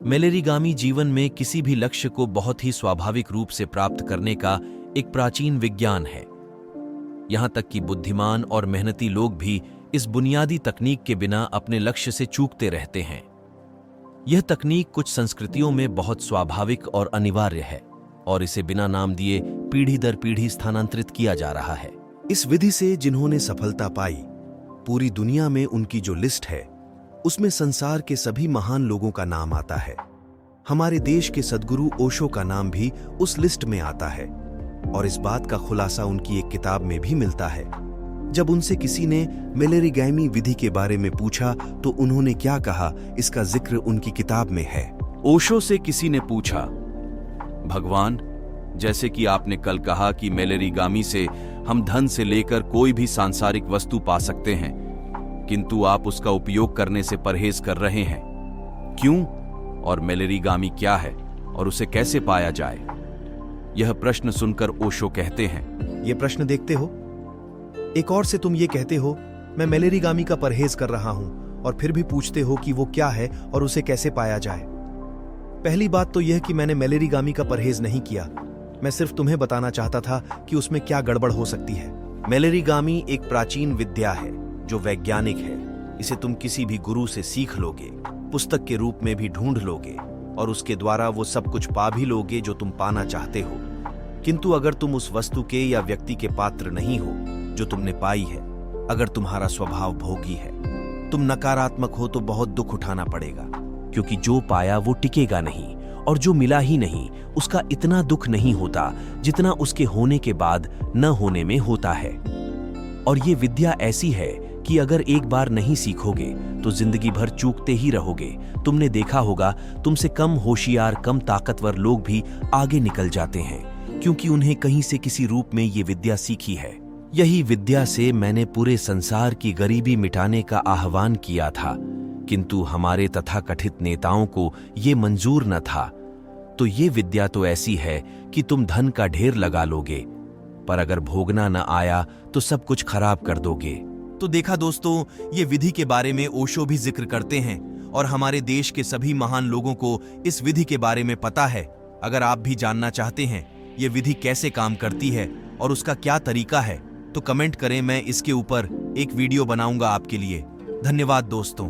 मेलेरिगामी जीवन में किसी भी लक्ष्य को बहुत ही स्वाभाविक रूप से प्राप्त करने का एक प्राचीन विज्ञान है। यहां तक कि बुद्धिमान और मेहनती लोग भी इस बुनियादी तकनीक के बिना अपने लक्ष्य से चूकते रहते हैं। यह तकनीक कुछ संस्कृतियों में बहुत स्वाभाविक और अनिवार्य है और इसे बिना नाम दिए पीढ़ी दर पीढ़ी स्थानांतरित किया जा रहा है। इस विधि से जिन्होंने सफलता पाई, पूरी दुनिया में उनकी जो लिस्ट है उसमें संसार के सभी महान लोगों का नाम आता है। हमारे देश के सद्गुरु ओशो का नाम भी उस लिस्ट में आता है और इस बात का खुलासा उनकी एक किताब में भी मिलता है। जब उनसे किसी ने मेलेरिगामी विधि के बारे में पूछा तो उन्होंने क्या कहा, इसका जिक्र उनकी किताब में है। ओशो से किसी ने पूछा, भगवान, जैसे कि आपने कल कहा कि मेलेरिगामी से हम धन से लेकर कोई भी सांसारिक वस्तु पा सकते हैं, किंतु आप उसका उपयोग करने से परहेज कर रहे हैं, क्यों? और मेलेरिगामी क्या है और उसे कैसे पाया जाए? यह प्रश्न सुनकर ओशो कहते हैं, ये प्रश्न देखते हो, एक और से तुम ये कहते हो मैं मेलेरिगामी का परहेज कर रहा हूं और फिर भी पूछते हो कि वो क्या है और उसे कैसे पाया जाए। पहली बात तो यह कि मैंने मेलेरिगामी का परहेज नहीं किया, मैं सिर्फ तुम्हें बताना चाहता था कि उसमें क्या गड़बड़ हो सकती है। मेलेरिगामी एक प्राचीन विद्या है जो वैज्ञानिक है। इसे तुम किसी भी गुरु से सीख लोगे, पुस्तक के रूप में भी ढूंढ लोगे और उसके द्वारा वो सब कुछ पा भी लोगे जो तुम पाना चाहते हो। किंतु अगर तुम उस वस्तु के या व्यक्ति के पात्र नहीं हो जो तुमने पाई है, अगर तुम्हारा स्वभाव भोगी है, तुम नकारात्मक हो, तो बहुत दुख उठाना पड़ेगा, क्योंकि जो पाया वो टिकेगा नहीं और जो मिला ही नहीं उसका इतना दुख नहीं होता जितना उसके होने के बाद न होने में होता है। और ये विद्या ऐसी है कि अगर एक बार नहीं सीखोगे तो जिंदगी भर चूकते ही रहोगे। तुमने देखा होगा, तुमसे कम होशियार, कम ताकतवर लोग भी आगे निकल जाते हैं क्योंकि उन्हें कहीं से किसी रूप में ये विद्या सीखी है। यही विद्या से मैंने पूरे संसार की गरीबी मिटाने का आह्वान किया था, किंतु हमारे तथाकथित नेताओं को ये मंजूर न था। तो ये विद्या तो ऐसी है कि तुम धन का ढेर लगा लोगे, पर अगर भोगना न आया तो सब कुछ खराब कर दोगे। तो देखा दोस्तों, ये विधि के बारे में ओशो भी जिक्र करते हैं और हमारे देश के सभी महान लोगों को इस विधि के बारे में पता है। अगर आप भी जानना चाहते हैं ये विधि कैसे काम करती है और उसका क्या तरीका है, तो कमेंट करें, मैं इसके ऊपर एक वीडियो बनाऊंगा आपके लिए। धन्यवाद दोस्तों।